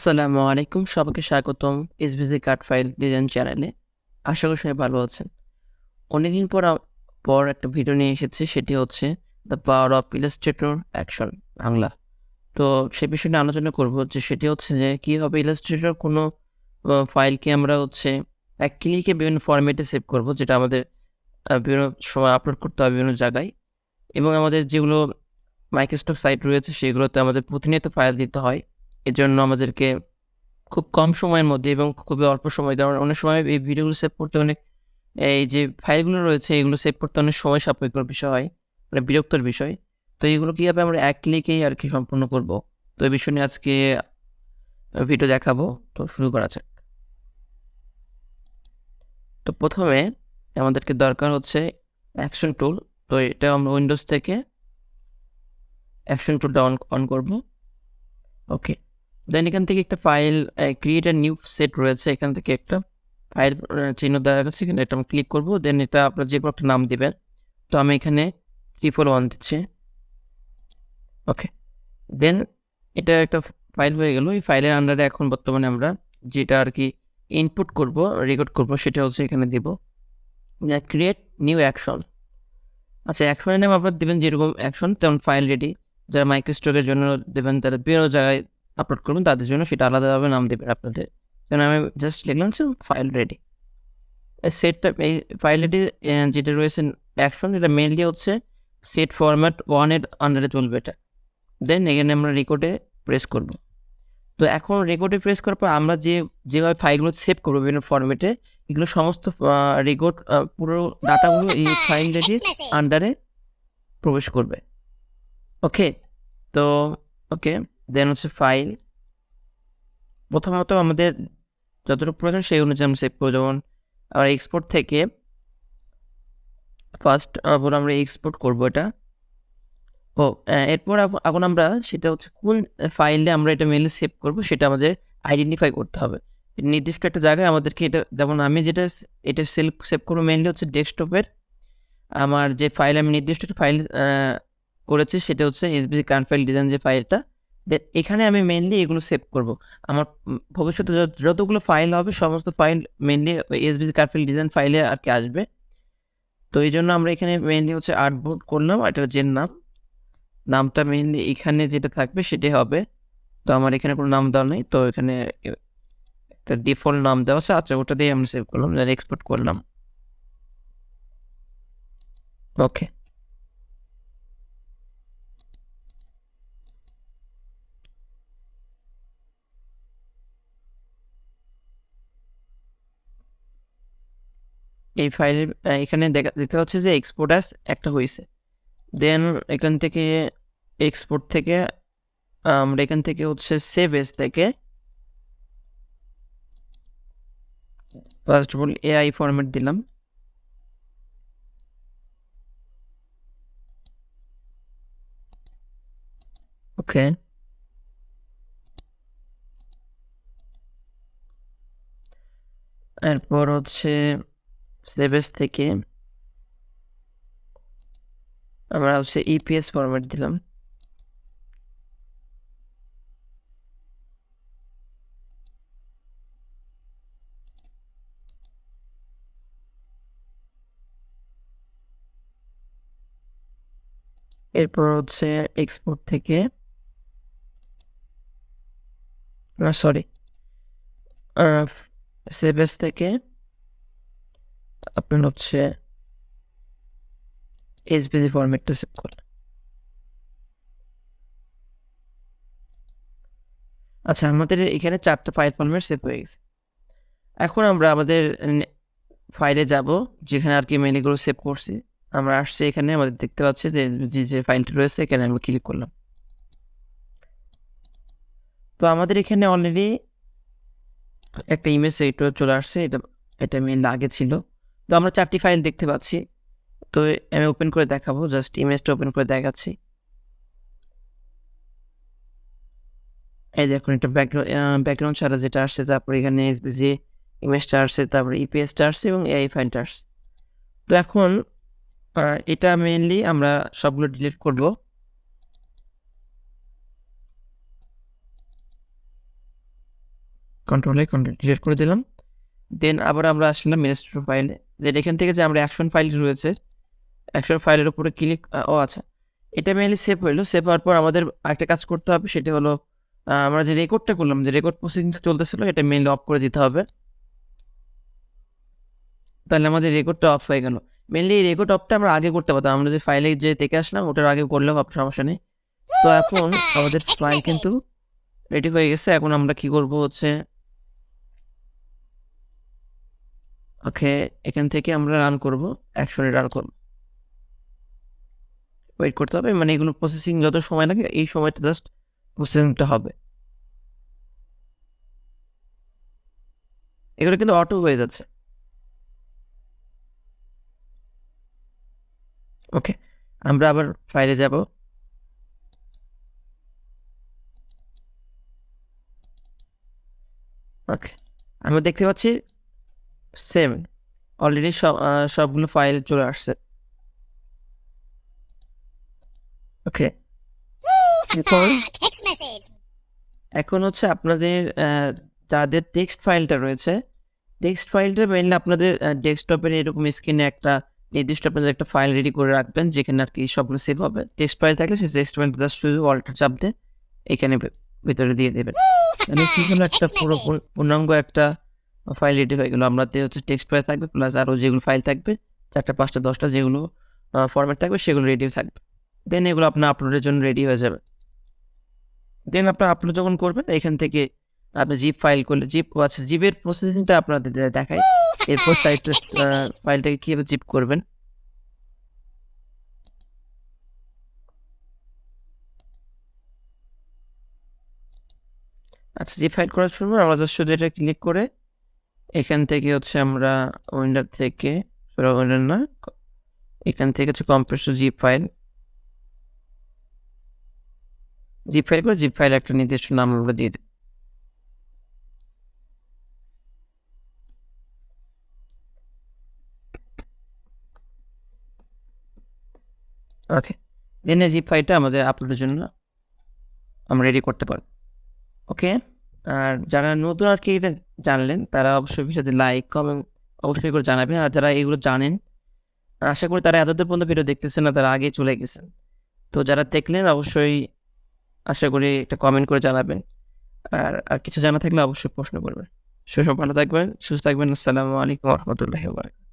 আসসালামু আলাইকুম। সবাইকে স্বাগতম এসভিজি কার্ড ফাইল ডিজাইন চ্যানেলে। আশা করি সবাই ভালো আছেন। অনেকদিন পর একটা ভিডিও নিয়ে এসেছি, সেটি হচ্ছে the power of Illustrator action Bangla. তো সে বিষয় নিয়ে আলোচনা করব যে সেটি হচ্ছে যে কীভাবে ইলাস্ট্রেটর কোনো ফাইলকে আমরা হচ্ছে এক ক্লিকে বিভিন্ন ফরম্যাটে সেভ করব, যেটা আমাদের বিভিন্ন সময় আপলোড করতে হবে বিভিন্ন জায়গায়, এবং আমাদের যেগুলো মাইক্রোসফট সাইট রয়েছে সেগুলোতে আমাদের প্রতিনিয়ত ফাইল দিতে হয়। এজন্য আমাদেরকে খুব কম সময়ের মধ্যে এবং খুবই অল্প সময়, কারণ অনেক সময় এই ভিডিওগুলো সেভ করতে অনেক, এই যে ফাইলগুলো রয়েছে এগুলো সেভ করতে অনেক সময় সাপেক্ষ বিষয় হয়, মানে বিরক্তর বিষয়। তো এগুলো কিভাবে আমরা এক ক্লিকেই আরকি সম্পূর্ণ করব। তো এই বিষয় নিয়ে আজকে ভিডিও দেখাবো। তো শুরু করা যাক। তো ১ম এ আমাদেরকে দরকার হচ্ছে অ্যাকশন টুল। তো এটা আমরা উইন্ডোজ থেকে অ্যাকশন টুলটা অন করব। ওকে। দেন এখান থেকে একটা file create a new set রয়েছে। এখান থেকে একটা ফাইল চিহ্ন দেখা যাচ্ছে, এখানে এটা আমি ক্লিক করব। দেন এটা আপনার যেকোনো একটা নাম দিবেন। তো আমি এখানে 341 দিচ্ছি। ওকে। দেন এটা একটা ফাইল হয়ে গেল। এই ফাইলের আন্ডারে এখন বর্তমানে আমরা যেটা আরকি ইনপুট করব, রেকর্ড করব, সেটা হচ্ছে এখানে দিব ক্রিয়েট নিউ অ্যাকশন। আচ্ছা, অ্যাকশনের নাম আপনারা দিবেন যেরকম অ্যাকশন, তেমন ফাইল রেডি। যারা মাইক্রোস্টকের জন্য দেবেন, তারা বিভিন্ন জায়গায় আপলোড করবেন, তাদের জন্য সেটা আলাদাভাবে নাম দেবেন আপনাদের। যেমন আমি জাস্ট লিখলাম যে ফাইল রেডি। সেটটা এই ফাইল রেডি যেটা রয়েছে অ্যাকশন, এটা মেইনলি হচ্ছে সেট ফরম্যাট 1 এর আন্ডারে চলবে এটা। দেন এখানে আমরা রেকর্ডে প্রেস করব। তো এখন রেকর্ডে প্রেস করার পর আমরা যেভাবে ফাইলগুলো সেভ করব বিভিন্ন ফরম্যাটে, এগুলো সমস্ত রেকর্ড পুরো ডাটাগুলো এই ফাইল রেডির আন্ডারে প্রবেশ করবে। ওকে। তো ওকে, দেন হচ্ছে ফাইল। প্রথমত আমাদের যতটুকু প্রয়োজন সেই অনুযায়ী আমরা সেভ করব। যেমন আমরা এক্সপোর্ট থেকে ফার্স্ট বলে আমরা এক্সপোর্ট করব এটা। এরপর এখন আমরা সেটা হচ্ছে কোন ফাইলে আমরা এটা মেইনলি সেভ করব সেটা আমাদের আইডেন্টিফাই করতে হবে। নির্দিষ্ট একটা জায়গায় আমাদেরকে এটা, যেমন আমি যেটা এটা সেভ করব মেইনলি হচ্ছে ডেস্কটপের। আমার যে ফাইল আমি নির্দিষ্ট একটা ফাইল করেছি সেটা হচ্ছে এসভিজি কারেন্ট ফাইল ডিজাইন যে ফাইলটা। দেন এখানে আমি মেইনলি এগুলো সেভ করব। আমার ভবিষ্যতে যতগুলো ফাইল হবে সমস্ত file mainly SVG current file design ফাইলে আরকি আসবে। তো এইজন্য আমরা এখানে মেইনলি হচ্ছে আর্টবোর্ড করলাম। এটার যে নামটা মেইনলি এখানে যেটা থাকবে সেটাই হবে। তো আমার এখানে কোনো নাম দেওয়া নেই। তো এখানে একটা ডিফল্ট নাম দেওয়া আছে। আচ্ছা, ওটা দিয়ে আমরা সেভ করলাম। দেন এক্সপোর্ট করলাম। ওকে। এই ফাইলের এখানে দেখতে পাচ্ছি যে এক্সপোর্ট অ্যাজ একটা হইছে। দেন এখান থেকে এক্সপোর্ট থেকে আমরা এখান থেকে হচ্ছে সেভ এজ থেকে first of all AI format দিলাম। ওকে। এরপর হচ্ছে সেভ এজ থেকে আমরা হচ্ছে ইপিএস ফরম্যাট দিলাম। এরপর হচ্ছে এক্সপোর্ট থেকে সরি সেভ এজ থেকে আপনার হচ্ছে এসভিজি ফরম্যাটটা সেভ করলাম। আচ্ছা, আমাদের এখানে 4টা ফাইল ফরম্যাট সেভ হয়ে গেছে। এখন আমরা আমাদের ফাইলে যাব, যেখানে আরকি মেইল এগুলো সেভ করছি। আমরা আসছি এখানে, আমাদের দেখতে পাচ্ছি যে এসভিজি যে ফাইলটি রয়েছে এখানে আমরা ক্লিক করলাম। তো আমাদের এখানে অলরেডি একটা ইমেজ এইটা চলে আসছে। এটা মেইনলি আগে ছিল। তো আমরা 4টি ফাইল দেখতে পাচ্ছি। তো আমি ওপেন করে দেখাবো। জাস্ট ইমেজটা ওপেন করে দেখাচ্ছি। এই দেখুন, এটা ব্যাকগ্রাউন্ড ছাড়া যেটা আসছে, তারপর এখানে এসভিজি ইমেজটা আসছে, তারপরে ইপিএসটা আসছে এবং এআই ফাইলটা আসছে। তো এখন এটা মেইনলি আমরা সবগুলো ডিলিট করব। কন্ট্রোল ডিলিট করে দিলাম। দেন আবার আমরা আসলাম ইলাস্ট্রেটর ফাইলে। দেন এখান থেকে যে আমরা অ্যাকশন ফাইল রয়েছে, অ্যাকশন ফাইলের উপরে ক্লিক আচ্ছা। এটা মেইনলি সেভ হইলো। সেভ হওয়ার পর আমাদের আরেকটা কাজ করতে হবে, সেটা হলো আমরা যে রেকর্ডটা করলাম, যে রেকর্ড প্রসেসিংটা চলতেছিল, এটা মেইনলি অফ করে দিতে হবে। তাহলে আমাদের রেকর্ডটা অফ হয়ে গেল। মেইনলি এই রেকর্ড অফটা আমরা আগে করতে পারতাম। আমরা যে ফাইলে যে দেখে আসলাম ওটার আগে করলেও সমস্যা নেই। তো এখন আমাদের ফাইল কিন্তু রেডি হয়ে গেছে। এখন আমরা কি করব হচ্ছে, ওকে, এখান থেকে আমরা রান করব, অ্যাকশনে রান করব। ওয়েট করতে হবে, মানে এগুলো প্রসেসিং যত সময় লাগে এই সময়টা জাস্ট প্রসেসিংটা হবে। এগুলো কিন্তু অটো হয়ে যাচ্ছে। ওকে, আমরা আবার ফাইলে যাব। ওকে, আমরা দেখতে পাচ্ছি সেম অলরেডি সবগুলো ফাইল চলে আসছে। ওকে, এখন হচ্ছে আপনাদের যাদের টেক্সট ফাইলটা রয়েছে, টেক্সট ফাইলটা মেইনলি আপনাদের ডেস্কটপের এরকম স্ক্রিনে একটা নির্দিষ্ট আপনাদের একটা ফাইল রেডি করে রাখবেন, যেখানে আর কি সবগুলো সেভ হবে। টেক্সট ফাইল থাকলে সেই টেক্সট ফাইলটা জাস্ট শুধু অল্টার চাপ দিয়ে এখানে ভিতরে দিয়ে দেবেন। মানে কি হলো, একটা পুরো পূর্ণাঙ্গ একটা ফাইল রেডি হয়ে গেল। আমাদের হচ্ছে টেক্সট ফাইল থাকবে, প্লাস আরও যেগুলো ফাইল থাকবে 4টা 5টা 10টা যেগুলো ফরম্যাট থাকবে সেগুলো রেডি থাকবে। দেন এগুলো আপনার আপলোডের জন্য রেডি হয়ে যাবে। দেন আপনার আপলোড যখন করবেন এখান থেকে আপনি জিপ ফাইল করলে আচ্ছা, জিপের প্রসেসিংটা আপনাদের দেখায়। এরপর সাইটটা ফাইলটাকে কীভাবে জিপ করবেন। আচ্ছা, জিপ ফাইল করার সময় আমরা জাস্ট শুধু এটা ক্লিক করে এখান থেকে হচ্ছে আমরা উইন্ডার থেকে, উইন্ডার না, এখান থেকে হচ্ছে কম্প্রেসর জিপ ফাইল করে জিপ ফাইল একটা নির্দিষ্ট নাম আমরা দিয়ে দিই। ওকে, দেন এই জিপ ফাইলটা আমাদের আপলোডের জন্য আমরা রেডি করতে পারবো। ওকে, আর যারা নতুন আর কি এটা জানলেন তারা অবশ্যই ভিডিওতে লাইক কমেন্ট অবশ্যই করে জানাবেন। আর যারা এগুলো জানেন, আশা করি তারা এতদূর পর্যন্ত ভিডিও দেখতেছেন না, তারা আগেই চলে গেছেন। তো যারা দেখলেন অবশ্যই আশা করি একটা কমেন্ট করে জানাবেন। আর কিছু জানা থাকলে অবশ্যই প্রশ্ন করবেন। সব ভালো থাকবেন, সুস্থ থাকবেন। আসসালামু আলাইকুম ওয়া রাহমাতুল্লাহি ওয়া বারাকাতুহু।